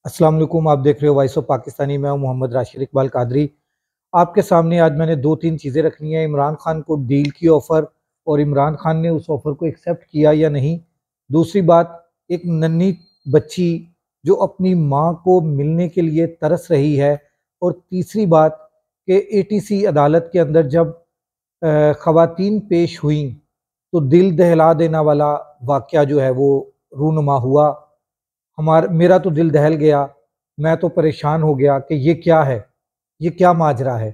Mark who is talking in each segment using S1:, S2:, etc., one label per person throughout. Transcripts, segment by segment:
S1: अस्सलाम वालेकुम। आप देख रहे हो वॉइस ऑफ पाकिस्तानी। मैं हूं मोहम्मद राशिद इकबाल कादरी। आपके सामने आज मैंने दो तीन चीज़ें रखनी है। इमरान खान को डील की ऑफ़र और इमरान खान ने उस ऑफ़र को एक्सेप्ट किया या नहीं। दूसरी बात, एक नन्ही बच्ची जो अपनी माँ को मिलने के लिए तरस रही है। और तीसरी बात कि एटीसी अदालत के अंदर जब ख़वातीन पेश हुई तो दिल दहला देने वाला वाक़या जो है वो रूनुमा हुआ। मेरा तो दिल दहल गया। मैं तो परेशान हो गया कि ये क्या है, ये क्या माजरा है।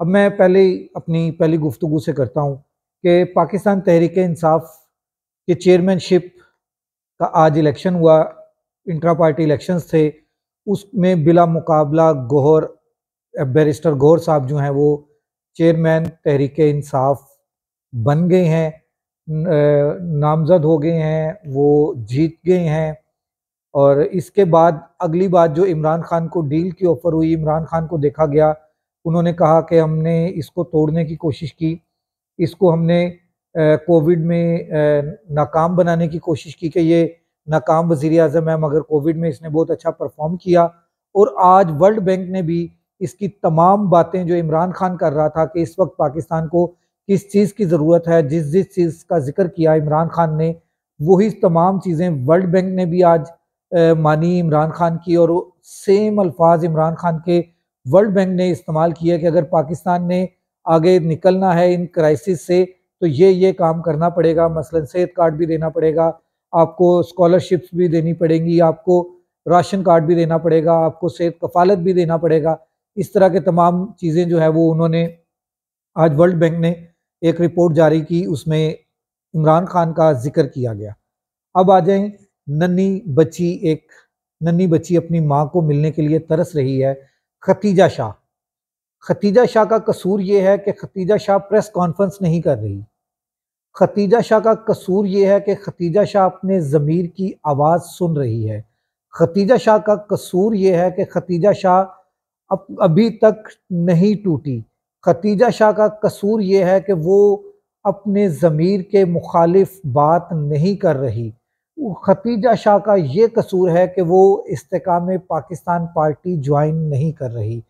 S1: अब मैं पहले ही अपनी पहली गुफ्तगू से करता हूँ कि पाकिस्तान तहरीक इंसाफ के चेयरमैनशिप का आज इलेक्शन हुआ। इंट्रा पार्टी इलेक्शंस थे। उसमें बिला मुकाबला बैरिस्टर गौहर साहब जो हैं वो चेयरमैन तहरीक इंसाफ बन गए हैं। नामजद हो गए हैं, वो जीत गए हैं। और इसके बाद अगली बात, जो इमरान खान को डील की ऑफ़र हुई, इमरान खान को देखा गया। उन्होंने कहा कि हमने इसको तोड़ने की कोशिश की, इसको हमने कोविड में नाकाम बनाने की कोशिश की कि ये नाकाम वज़ीर आज़म है, मगर कोविड में इसने बहुत अच्छा परफॉर्म किया। और आज वर्ल्ड बैंक ने भी इसकी तमाम बातें जो इमरान खान कर रहा था कि इस वक्त पाकिस्तान को किस चीज़ की ज़रूरत है, जिस जिस चीज़ का जिक्र किया इमरान खान ने, वही तमाम चीज़ें वर्ल्ड बैंक ने भी आज मानी इमरान खान की। और सेम अल्फाज इमरान खान के वर्ल्ड बैंक ने इस्तेमाल किया कि अगर पाकिस्तान ने आगे निकलना है इन क्राइसिस से तो ये काम करना पड़ेगा। मसलन सेहत कार्ड भी देना पड़ेगा, आपको स्कॉलरशिप्स भी देनी पड़ेंगी, आपको राशन कार्ड भी देना पड़ेगा, आपको सेहत कफालत भी देना पड़ेगा। इस तरह के तमाम चीज़ें जो है वो उन्होंने आज वर्ल्ड बैंक ने एक रिपोर्ट जारी की, उसमें इमरान खान का जिक्र किया गया। अब आ जाएं, नन्ही बच्ची एक नन्ही बच्ची अपनी माँ को मिलने के लिए तरस रही है। खतीजा शाह खतीजा शाह का कसूर ये है कि खतीजा शाह प्रेस कॉन्फ्रेंस नहीं कर रही। खतीजा शाह का कसूर ये है कि खतीजा शाह अपने ज़मीर की आवाज़ सुन रही है। खतीजा शाह का कसूर ये है कि खतीजा शाह अभी तक नहीं टूटी। खतीजा शाह का कसूर ये है कि वो अपने ज़मीर के मुखालिफ बात नहीं कर रही। खतीजा शाह का ये कसूर है कि वो इस्तेकाम पाकिस्तान पार्टी ज्वाइन नहीं कर रही।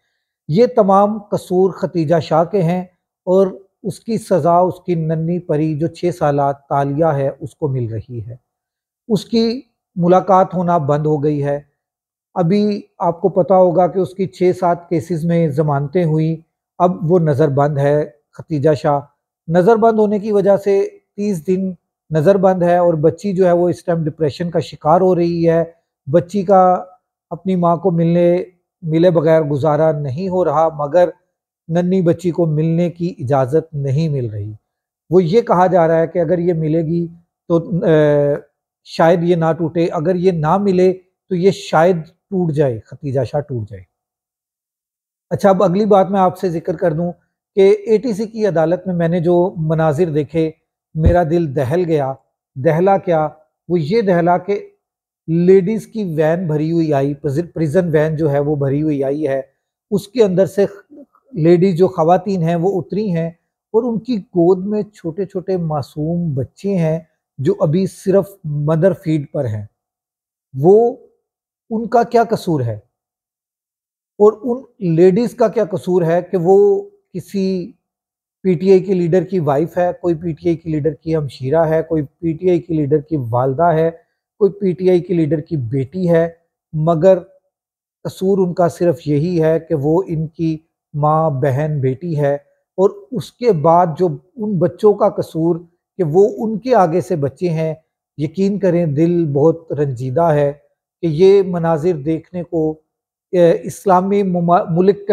S1: ये तमाम कसूर खतीजा शाह के हैं और उसकी सज़ा उसकी नन्ही परी जो 6 साला तालिया है उसको मिल रही है। उसकी मुलाकात होना बंद हो गई है। अभी आपको पता होगा कि उसकी 6-7 केसेस में ज़मानतें हुई। अब वो नज़रबंद है। खतीजा शाह नज़रबंद होने की वजह से 30 दिन नज़रबंद है और बच्ची जो है वो इस टाइम डिप्रेशन का शिकार हो रही है। बच्ची का अपनी माँ को मिले बगैर गुजारा नहीं हो रहा, मगर नन्ही बच्ची को मिलने की इजाज़त नहीं मिल रही। वो ये कहा जा रहा है कि अगर ये मिलेगी तो शायद ये ना टूटे, अगर ये ना मिले तो ये शायद टूट जाए, खतीजा शाह टूट जाए। अच्छा, अब अगली बात मैं आपसे ज़िक्र कर दूँ कि एटीसी की अदालत में मैंने जो मनाज़िर देखे, मेरा दिल दहल गया। दहला क्या? वो ये दहला कि लेडीज़ की वैन भरी हुई आई, प्रिज़न वैन जो है वो भरी हुई आई है। उसके अंदर से लेडीज़ जो ख़वातीन हैं वो उतरी हैं और उनकी गोद में छोटे-छोटे मासूम बच्चे हैं जो अभी सिर्फ़ मदर फ़ीड पर हैं। वो उनका क्या कसूर है? और उन लेडीज़ का क्या कसूर है कि वो किसी पीटीआई के लीडर की वाइफ है, कोई पीटीआई की लीडर की हमशीरा है, कोई पीटीआई की लीडर की वालदा है, कोई पीटीआई की लीडर की बेटी है, मगर कसूर उनका सिर्फ यही है कि वो इनकी माँ, बहन, बेटी है। और उसके बाद जो उन बच्चों का कसूर कि वो उनके आगे से बच्चे हैं। यकीन करें, दिल बहुत रंजीदा है कि ये मनाज़िर देखने को इस्लामी मुल्क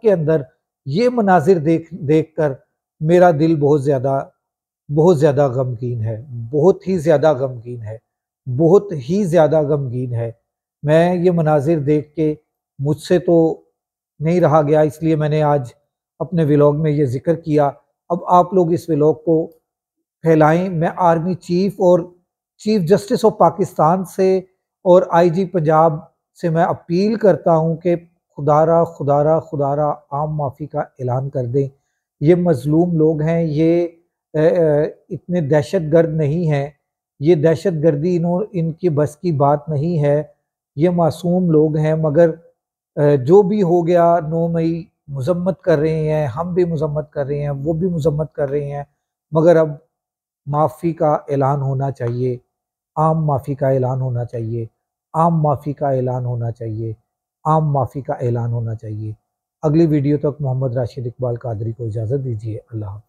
S1: के अंदर ये मनाज़िर देख कर मेरा दिल बहुत ज़्यादा गमगीन है, बहुत ही ज़्यादा गमगीन है, बहुत ही ज़्यादा गमगीन है। मैं ये मनाज़िर देख के मुझसे तो नहीं रहा गया, इसलिए मैंने आज अपने व्लॉग में ये ज़िक्र किया। अब आप लोग इस व्लॉग को फैलाएँ। मैं आर्मी चीफ़ और चीफ़ जस्टिस ऑफ पाकिस्तान से और आईजी पंजाब से मैं अपील करता हूँ कि खुदारा खुदारा खुदारा आम माफ़ी का ऐलान कर दें। ये मज़लूम लोग हैं, ये इतने दहशतगर्द नहीं हैं। ये दहशतगर्दी इनकी बस की बात नहीं है। ये मासूम लोग हैं, मगर जो भी हो गया 9 मई मजम्मत कर रहे हैं, हम भी मजम्मत कर रहे हैं, वो भी मजम्मत कर रहे हैं, मगर अब माफ़ी का ऐलान होना चाहिए, आम माफ़ी का ऐलान होना चाहिए, आम माफ़ी का ऐलान होना चाहिए, आम माफ़ी का ऐलान होना चाहिए। अगली वीडियो तक मोहम्मद राशिद इकबाल कादरी को इजाज़त दीजिए। अल्लाह हाफ़िज़।